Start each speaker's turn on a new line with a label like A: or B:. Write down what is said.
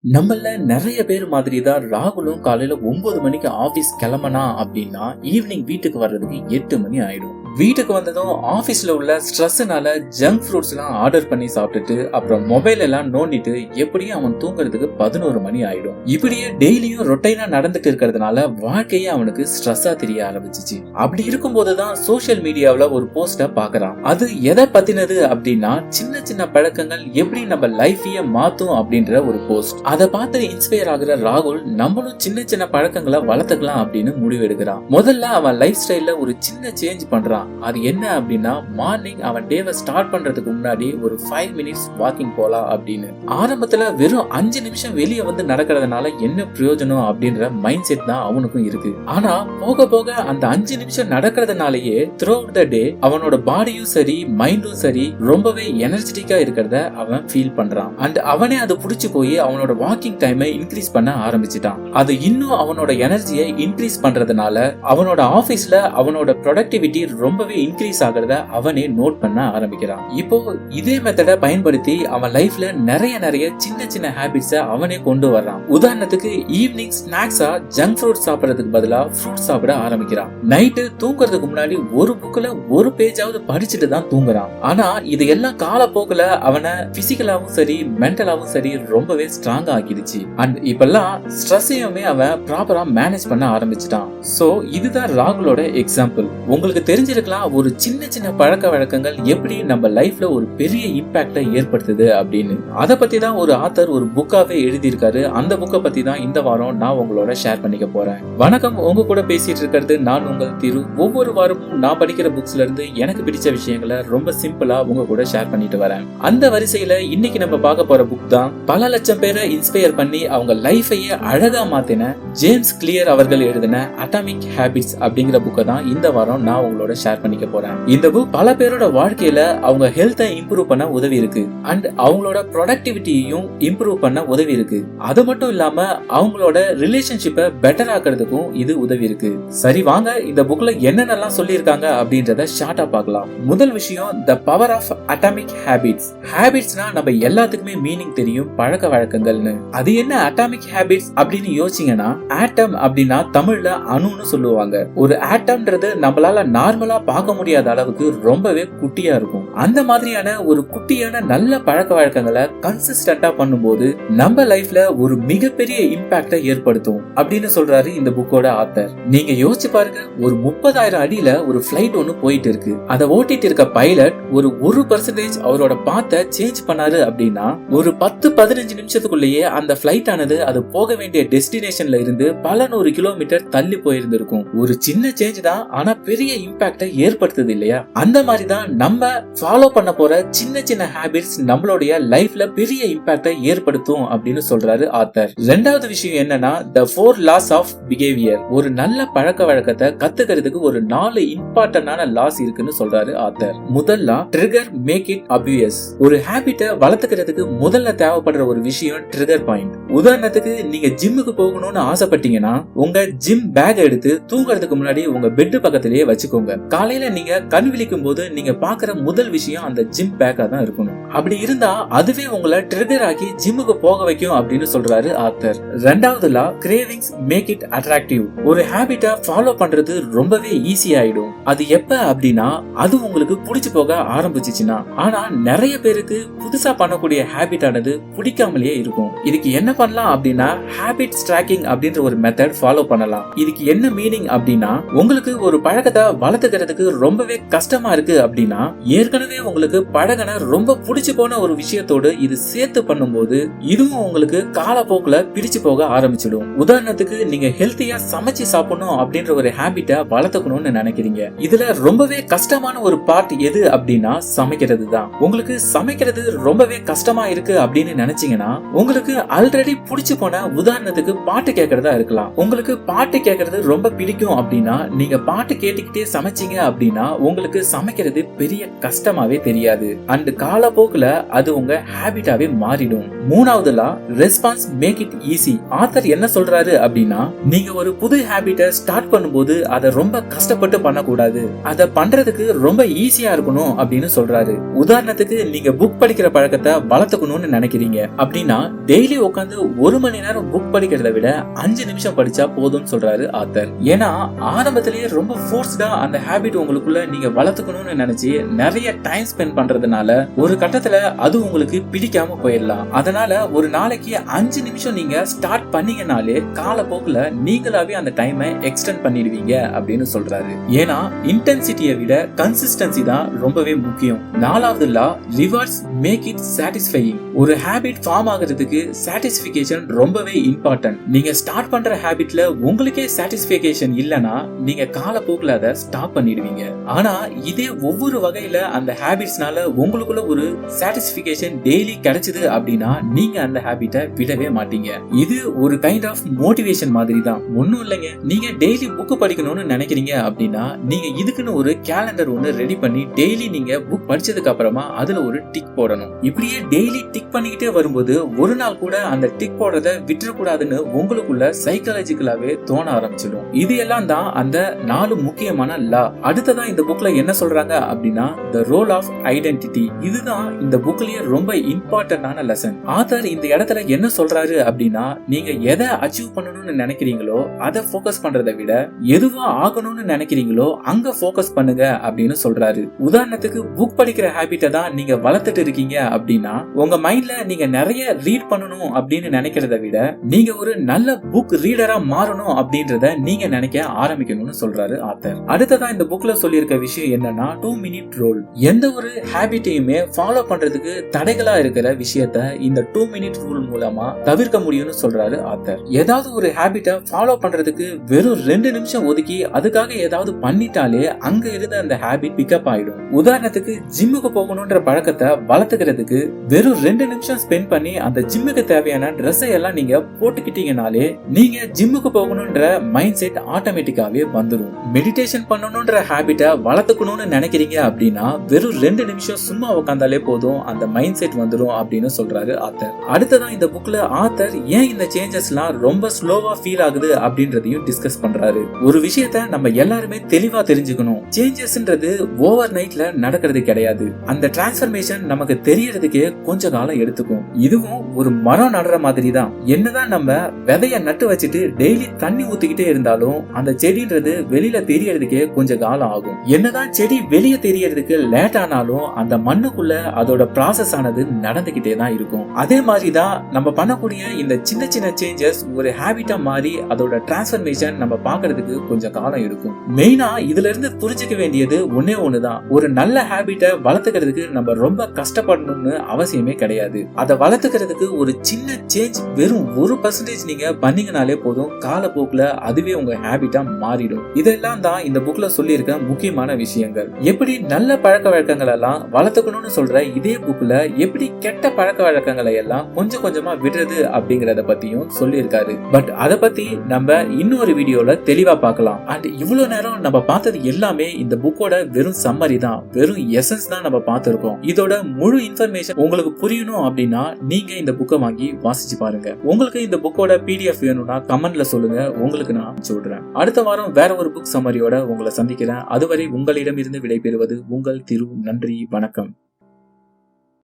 A: நம்மள நிறைய பேர் மாதிரி தான் ராகுலும் காலையில 9 மணிக்கு ஆபீஸ் கிளம்பனா அப்படின்னா ஈவினிங் வீட்டுக்கு வர்றதுக்கு 8 மணி ஆயிடும். வீட்டுக்கு வந்ததும் ஆபீஸ்ல உள்ள ஸ்ட்ரெஸ்னால ஜங்க் ஃப்ரூட்ஸ் எல்லாம் ஆர்டர் பண்ணி சாப்பிட்டுட்டு அப்புறம் மொபைல் எல்லாம் நோண்டிட்டு எப்படியும் அவன் தூங்குறதுக்கு 11 மணி ஆயிடும். இப்படியே டெய்லியும் ரொட்டைனா நடந்துட்டு இருக்கிறதுனால வாழ்க்கையே அவனுக்கு ஸ்ட்ரெஸ்ஸா தெரிய ஆரம்பிச்சிச்சு. அப்படி இருக்கும் போதுதான் சோசியல் மீடியாவில ஒரு போஸ்ட பாக்குறான். அது எதை பத்தினது அப்படின்னா சின்ன சின்ன பழக்கங்கள் எப்படி நம்ம லைஃபையே மாத்தும் அப்படின்ற ஒரு போஸ்ட். அதை பார்த்து இன்ஸ்பயர் ஆகுற ராகுல் நம்மளும் சின்ன சின்ன பழக்கங்களை வளர்த்துக்கலாம் அப்படின்னு முடிவு எடுக்கிறான். முதல்ல அவன் லைஃப் ஸ்டைல்ல ஒரு சின்ன சேஞ்ச் பண்றான். அது என்ன அப்படின்னா மார்னிங் அவன் டேவை ஸ்டார்ட் பண்றதுக்கு முன்னாடி ஒரு 5 மினிட்ஸ் வாக்கிங் போலாம் அப்படின்னு. ஆரம்பத்துல வெறும் 5 நிமிஷம் வெளியே வந்து நடக்கிறதுனால என்ன பிரயோஜனம் அப்படின்ற மைண்ட் செட் தான் அவனுக்கும் இருக்கு. ஆனா போக போக அந்த 5 நிமிஷம் நடக்கிறதுனாலயே த்ரூ அவுட் த டே அவனோட பாடியும் சரி மைண்டும் சரி ரொம்பவே எனர்ஜெட்டிக்கா இருக்கிறத அவன் ஃபீல் பண்றான். அண்ட் அவனே அது புடிச்சு போய் அவனோட வாக்கிங் டைமை இன்க்ரீஸ் பண்ண ஆரம்பிச்சிட்டான். அது இன்னும் அவனோட எனர்ஜியை இன்க்ரீஸ் பண்றதுனால அவனோட ஆபீஸ்ல அவனோட ப்ரொடக்டிவிட்டி ரொம்பவே இன்க்ரீஸ் ஆகிறத அவனே நோட் பண்ண ஆரம்பிக்கிறான். இப்போ இதே மெத்தட பயன்படுத்தி அவன் லைஃப்ல நிறைய சின்ன சின்ன ஹாபிட்ஸ அவனே கொண்டு வர்றான். உதாரணத்துக்கு ஈவினிங் ஸ்நாக்ஸா ஜங்க் ஃப்ரூட் சாப்பிடறதுக்கு பதிலா ஃப்ரூட் சாப்பிட ஆரம்பிக்கிறான். நைட்டு தூங்குறதுக்கு முன்னாடி ஒரு புக்ல ஒரு பேஜாவது படிச்சுட்டு தான் தூங்குறான். ஆனா இது எல்லாம் காலப்போக்குல அவனை பிசிக்கலாவும் சரி மென்டலாவும் சரி ரொம்பவே ஸ்ட்ராங்கா ஆக்கிடுச்சு. அண்ட் இப்பெல்லாம் ஸ்ட்ரெஸ்ஸையுமே அவன் ப்ராப்பரா மேனேஜ் பண்ண ஆரம்பிச்சிட்டான். சோ இதுதான் ராகுலோட எக்ஸாம்பிள். உங்களுக்கு தெரிஞ்சிருக்கலாம் ஒரு சின்ன சின்ன பழக்க வழக்கங்கள் எப்படி நம்ம லைஃப்ல ஒரு பெரிய இம்பாக்ட ஏற்படுத்துது அப்படின்னு. அத பத்தி தான் ஒரு ஆத்தர் ஒரு புக்காவே எழுதியிருக்காரு. அந்த புக்கை பத்தி தான் இந்த வாரம் நான் உங்களோட ஷேர் பண்ணிக்க போறேன். வணக்கம், உங்க கூட பேசிட்டு இருக்கிறது நான் உங்கள் திரு. ஒவ்வொரு வாரமும் நான் படிக்கிற புக்ஸ்ல இருந்து எனக்கு பிடிச்ச விஷயங்களை ரொம்ப சிம்பிளா உங்க கூட ஷேர் பண்ணிட்டு வரேன். அந்த வரிசையில இன்னைக்கு நம்ம பார்க்க போற புக் தான் பல லட்சம் பேரை இன்ஸ்பயர் பண்ணி அவங்க லைஃபையே அழகா மாத்தின ஜேம்ஸ் கிளியர் அவர்கள் எழுதின அட்டாமிக் ஹாபிட்ஸ் அப்படிங்கிற புக்கை தான் இந்த வாரம் நான் உங்களோட ஷேர் பண்ணிக்க போறேன். இந்த புக் பல பேரோட வாழ்க்கையில அவங்க ஹெல்த்தை இம்ப்ரூவ் பண்ண உதவி இருக்கு அண்ட் அவங்களோட ப்ரொடக்டிவிட்டியையும் இம்ப்ரூவ் பண்ண உதவி இருக்கு. அது மட்டும் இல்லாம அவங்களோட ரிலேஷன்ஷிப்பை பெட்டர் ஆக்குறதுக்கும் இது உதவி இருக்கு. சரி வாங்க இந்த புக்ல என்னென்னலாம் சொல்லியிருக்காங்க அப்படின்றத ஷார்ட்டா பார்க்கலாம். முதல் விஷயம் the power of atomic habits. ஹாபிட்ஸ்னா நம்ம எல்லாத்துக்குமே மீனிங் தெரியும், பழக்க வழக்கங்கள்னு. அது என்ன அட்டாமிக் ஹாபிட்ஸ் அப்படின்னு யோசிச்சீங்கன்னா ஆட்டம் அப்படின்னா தமிழ்ல அணுன்னு சொல்லுவாங்க. ஒரு ஆட்டம்ன்றது நம்மளால நார்மலா பார்க்க முடியாத அளவுக்கு ரொம்பவே குட்டியா இருக்கும். அந்த மாதிரியான ஒரு குட்டியான நல்ல பழக்க வழக்கங்களை கன்சிஸ்டன்டா பண்ணும்போது நம்ம லைஃப்ல ஒரு மிகப்பெரிய இம்பாக்ட ஏற்படுத்தும் அப்படின்னு சொல்றாரு இந்த புக்கோட ஆத்தர். நீங்க யோசிச்சு பாருங்க, ஒரு 30,000 அடியில ஒரு பிளைட் ஒன்னு போயிட்டு இருக்கு. அதை ஓட்டிட்டு இருக்க பைலட் ஒரு 1% அவரோட பாத்தை சேஞ்ச் பண்ணாரு அப்படின்னா ஒரு 10-15 நிமிஷத்துக்குள்ளேயே அந்த பிளைட் ஆனது அது போக வேண்டிய டெஸ்டினேஷன்ல இருந்து பல 100 கிலோமீட்டர் தள்ளி போயிருந்திருக்கும். ஒரு சின்ன சேஞ்ச் தான், ஆனா பெரிய இம்பாக்ட ஏற்படுத்துது இல்லையா? அந்த மாதிரி தான் நம்ம ஃபாலோ பண்ண போற சின்ன சின்ன ஹாபிட்ஸ் நம்மளுடைய லைஃப்ல பெரிய இம்பாக்ட ஏற்படுத்தும் அப்படின்னு சொல்றாரு ஆத்தர். ரெண்டாவது விஷயம் என்னன்னா the 4 laws of behavior. ஒரு நல்ல பழக்க வழக்கத்தை கத்துக்கிறதுக்கு ஒரு 4 இம்பார்ட்டன்டான லாஸ் இருக்குன்னு சொல்றாரு ஆத்தர். முதல் லா ட்ரிகர் மேக் இட் obvious. ஒரு ஹாபிட்டை வளர்த்துக்கிறதுக்கு முதல்ல தேவைப்படுற ஒரு விஷயம் ட்ரிகர் பாயிண்ட். உதாரணத்துக்கு நீங்க ஜிம்முக்கு போகணும்னு ஆசைப்பட்டீங்கன்னா உங்க ஜிம் பேக் எடுத்து தூங்குறதுக்கு முன்னாடி உங்க பெட் பக்கத்திலேயே வச்சுக்கோங்க. காலையில நீங்க கண் விழிக்கும் போது நீங்க பாக்குற முதல் விஷயம் அந்த ஜிம் பேக்கா தான் இருக்கணும். அப்படி இருந்தா அதுவே உங்களை ட்ரிகர் ஆகி ஜிம்முக்கு போக வைக்கும் அப்படின்னு சொல்றாரு ஆத்தர். ரெண்டாவது லா கிரேவிங்ஸ் மேக் இட் அட்ராக்டிவ். ஒரு ஹாபிட்டை ஃபாலோ பண்றது ரொம்பவே ஈஸி ஆயிடும். அது எப்ப அப்படின்னா அது உங்களுக்கு பிடிச்சு போக ஆரம்பிச்சுச்சுன்னா. ஆனா நிறைய பேருக்கு புதுசா பண்ணக்கூடிய ஹாபிட் ஆனது பிடிக்காமலேயே இருக்கும். இதுக்கு என்ன பண்ணலாம் அப்படின்னா ஹாபிட் ட்ராக்கிங் அப்படின்ற ஒரு மெத்தட் ஃபாலோ பண்ணலாம். இதுக்கு என்ன மீனிங் அப்படின்னா உங்களுக்கு ஒரு பழக்கத்தை வளர்த்துக்கிறதுக்கு ரொம்பவே கஷ்டமா இருக்கு அப்படின்னா ஏற்கனவே உங்களுக்கு பழகின ரொம்ப பிடிச்சு போன ஒரு விஷயத்தோடு இது சேர்த்து பண்ணும்போது இதுவும் உங்களுக்கு காலப்போக்குல பிடிச்சு போக ஆரம்பிச்சிடும். உதாரணத்துக்கு நீங்க ஹெல்த்தியா சமைச்சு சாப்பிடணும் அப்படின்ற ஒரு ஹாபிட்டை வளர்த்துக்கணும்னு நினைக்கிறீங்க. இதுல ரொம்பவே கஷ்டமான ஒரு பார்ட் எது அப்படின்னா சமைக்கிறது தான். உங்களுக்கு சமைக்கிறது ரொம்பவே கஷ்டமா இருக்கு அப்படின்னு நினைச்சீங்கன்னா உங்களுக்கு ஆல்ரெடி பிடிச்சு போன உதாரணத்துக்கு பாட்டு கேட்கறதா இருக்கலாம். உங்களுக்கு பாட்டு கேட்கறது ரொம்ப பிடிக்கும் அப்படின்னா நீங்க பாட்டு கேட்டுக்கிட்டே சமைச்சீங்க அப்படின்னா உங்களுக்கு சமைக்கிறது பெரிய கஷ்டமா கஷ்டமாவே தெரியாது அண்ட் காலப்போக்குல அது உங்க ஹாபிட்டாவே மாறிடும். மூணாவது law, response make it easy. Author என்ன சொல்றாரு அப்படின்னா, நீங்க ஒரு புது ஹாபிட்டை ஸ்டார்ட் பண்ணும்போது அதை ரொம்ப கஷ்டப்பட்டு பண்ணக்கூடாது, அதை பண்றதுக்கு ரொம்ப ஈஸியா இருக்கணும் அப்படின்னு சொல்றாரு. உதாரணத்துக்கு நீங்க புக் படிக்கிற பழக்கத்தை வளர்த்துக்கணும்னு நினைக்கிறீங்க அப்படின்னா டெய்லி உட்காந்து 1 மணி நேரம் புக் படிக்கிறத விட 5 நிமிஷம் படிச்சா போதும்னு சொல்றாரு ஆத்தர். ஏன்னா ஆரம்பத்திலேயே ரொம்ப ஃபோர்ஸ்டா அந்த ஹாபிட் உங்களுக்குள்ள நீங்க வளர்த்துக்கணும்னு நினைச்சு நிறைய டைம் ஸ்பெண்ட் பண்றதுனால ஒரு கட்டத்துல அது உங்களுக்கு பிடிக்காம போயிடலாம். அதனால ஒரு நாளைக்கு 5 நிமிஷம் நீங்க ஸ்டார்ட் பண்ணீங்கனாலே காலப்போக்குல நீங்களாவே அந்த டைமை எக்ஸ்டெண்ட் பண்ணிடுவீங்க அப்படின்னு சொல்றாரு. ஏன்னா இன்டென்சிட்டியை விட கன்சிஸ்டன்சி தான் ரொம்பவே முக்கியம். நாலாவது லா, ரிவார்ட்ஸ் மேக் இட் சாட்டிஸ்ஃபையிங். ஒரு ஹாபிட் ஃபார்ம் ஆகிறதுக்கு சாட்டிஸ்ஃபிகேஷன் ரொம்பவே இம்பார்ட்டன்ட். நீங்க ஸ்டார்ட் பண்ற ஹாபிட்ல உங்களுக்கே சாட்டிஸ்ஃபிகேஷன் இல்லனா நீங்க காலப்போக்குல அதை ஸ்டாப் பண்ணிடுவீங்க. ஆனா இதே ஒவ்வொரு வகையில அந்த ஹாபிட்ஸ்னால உங்களுக்குள்ள ஒரு சாட்டிஸ்ஃபிகேஷன் டெய்லி கிடைச்சது அப்படின்னா நீங்க அந்த ஹாபிட்டை விடவே மாட்டீங்க. இது ஒரு கைண்ட் ஆஃப் மோட்டிவேஷன் மாதிரி தான். ஒண்ணும் இல்லைங்க, நீங்க டெய்லி புக் படிக்கணும்னு நினைக்கிறீங்க அப்படின்னா நீங்க இதுக்குன்னு ஒரு கேலண்டர் ஒன்னு ரெடி பண்ணி டெய்லி நீங்க புக் படிச்சதுக்கு அப்புறமா அதுல ஒரு டிக் போடணும். இப்படியே டெய்லி டிக் பண்ணிக்கிட்டே வரும்போது ஒரு நாள் கூட அந்த டிக் போடுறத விட்டுறக்கூடாதுன்னு உங்களுக்குள்ள சைக்காலஜிக்கலாவே தோண ஆரம்பிச்சிடும். இது எல்லாம் தான் அந்த 4 முக்கியமான லா. அடுத்ததான் இந்த புக்ல என்ன சொல்றாங்க அப்படின்னா, the role of identity. இதுதான் இந்த புக்லயே ரொம்ப இம்பார்ட்டன்டான லெசன். ஆத்தர் இந்த இடத்துல என்ன சொல்றாரு அப்படின்னா, நீங்க எதை அச்சீவ் பண்ணணும்னு நினைக்கிறீங்களோ அதை ஃபோக்கஸ் பண்றதை விட எதுவா ஆகணும்னு நினைக்கிறீங்களோ அங்க ஃபோக்கஸ் பண்ணுங்க அப்படின்னு சொல்றாரு. உதாரணத்துக்கு புக் படிக்கிற ஹாபிட்டை தான் நீங்க வளர்த்துட்டு இருக்கீங்க அப்படின்னா உங்க மைண்ட்ல நீங்க நிறைய ரீட் பண்ணணும் அப்படின்னு நினைக்கிறத விட நீங்க ஒரு நல்ல புக் ரீடரா மாறணும் அப்படின்றத நீங்க நினைக்க ஆரம்பிக்கணும்னு சொல்றாரு ஆத்தர். அடுத்ததா இந்த புக்ல சொல்லியிருக்க விஷயம் என்னன்னா 2 மினிட் ரூல். எந்த ஒரு ஹாபிட்டையுமே ஃபாலோ பண்றதுக்கு தடைகளா இருக்கிற விஷயத்த இந்த 2 மினிட் ரூல் மூலமா தவிர்க்க முடியும்னு சொல்றாரு ஆத்தர். ஏதாவது ஒரு ஹாபிட்டை ஃபாலோ பண்றதுக்கு வெறும் 2 நிமிஷம் ஒதுக்கி அதுக்காக ஏதாவது பண்ணிட்டாலே அங்க இருந்த அந்த ஹாபிட் பிக்கப் ஆயிடும். உதாரணத்துக்கு ஜிம்முக்கு போகணும்ன்ற பழக்கத்தை வளர்த்துக்கிறதுக்கு வெறும் 2 நிமிஷம் ஸ்பெண்ட் பண்ணி அந்த ஜிம்முக்கு தேவையான ட்ரெஸ்ஸை எல்லாம் நீங்க போட்டுக்கிட்டீங்கனாலே நீங்க ஜிம்முக்கு போகணும்ன்ற மைண்ட் செட் ஆட்டோமேட்டிக்காவே வந்துடும். மெடிடேஷன் பண்ணணும்ன்ற ஹாபிட்டை வளர்த்துக்கணும்னு நினைக்கிறீங்க அப்படின்னா வெறும் 2 நிமிஷம் சும்மா உட்கார்ந்தாலே போதும், அந்த மைண்ட் செட் வந்துடும் அப்படின்னு சொல்றாரு ஆத்தர். அடுத்ததான் இந்த புக்ல ஆத்தர் ஏன் இந்த சேஞ்சஸ்லாம் ரொம்ப ஸ்லோவா ஃபீல் ஆகுது அப்படின்றதையும் டிஸ்கஸ் பண்றாரு. ஒரு விஷயத்த நம்ம எல்லாருமே தெளிவா தெரிஞ்சுக்கணும். சேஞ்சஸ்ன்றது ஓவர் நைட்ல நடக்கிறது கிடையாது. அந்த டிரான்ஸ்ஃபர்மேஷன் நமக்கு தெரியறதுக்கே கொஞ்ச காலம் எடுத்துக்கும். இதுவும் ஒரு மரம் நடுற மாதிரி தான். என்னதான் நம்ம விதைய நட்டு வச்சுட்டு டெய்லி தண்ணி ஊத்திக்கிட்டே இருந்தாலும் அந்த செடின்றது வெளியில தெரியறதுக்கே கொஞ்ச காலம் ஆகும். என்னதான் செடி வெளியே தெரியறதுக்கு லேட் ஆனாலும் அந்த மண்ணுக்குள்ள அதோட ப்ராசஸ் ஆனது நடந்துகிட்டே தான் இருக்கும். அதே மாதிரிதான் நம்ம பண்ணக்கூடிய இந்த சின்ன சின்ன சேஞ்சஸ் ஒரு ஹாபிட்டா மாறி அதோட டிரான்ஸ்ஃபர்மேஷன் நம்ம பாக்குறதுக்கு கொஞ்சம் காலம் எடுக்கும். மெயினா இதுல இருந்து புரிஞ்சுக்க வேண்டியது ஒன்னே ஒண்ணுதான், ஒரு நல்ல ஹாபிட்டை வளர்த்துக்கிறதுக்கு நம்ம ரொம்ப கஷ்டப்படணும்னு அவசியமே கிடையாது. அதை வளர்த்துக்கிறதுக்கு ஒரு சின்ன சேஞ்ச் வெறும் 1% நீங்க பண்ணீங்கனாலே போதும், காலப்போக்குல அதுவே உங்க ஹாபிட்டா மாறிடும். இதெல்லாம் தான் இந்த புக்ல சொல்லியிருக்க முக்கியமான விஷயங்கள். எப்படி நல்ல பழக்க வழக்கங்கள் எல்லாம் வளர்த்துக்கணும்னு சொல்ற இதே புக்ல எப்படி கெட்ட பழக்க வழக்கங்களை எல்லாம் கொஞ்சம் கொஞ்சமா விடுறது அப்படிங்கறத பத்தியும் சொல்லியிருக்காரு. பட் அதை பத்தி நம்ம இன்னொரு வீடியோல தெளிவா பார்க்கலாம். அண்ட் இவ்வளவு நேரம் நம்ம பார்த்தது எல்லாமே இந்த புக்கோட வெறும் சம்மரி தான், வெறும் எசன்ஸ் தான் நம்ம பார்த்திருக்கோம். இதோட முழு இன்ஃபர்மேஷன் உங்களுக்கு புரியணும் அப்படின்னா நீங்க இந்த புக்கை வாங்கி வாசிச்சு பாருங்க. உங்களுக்கு இந்த புக்கோட PDF வேணும்னா கமெண்ட்ல சொல்லுங்க, உங்களுக்கு நான் சொல்றேன். அடுத்த வாரம் வேற ஒரு புக் சம்மரியோட உங்களை சந்திக்கிறேன். அதுவரை உங்களிடம் இருந்து விடைபெறுவது உங்கள் திரு. நன்றி, வணக்கம்.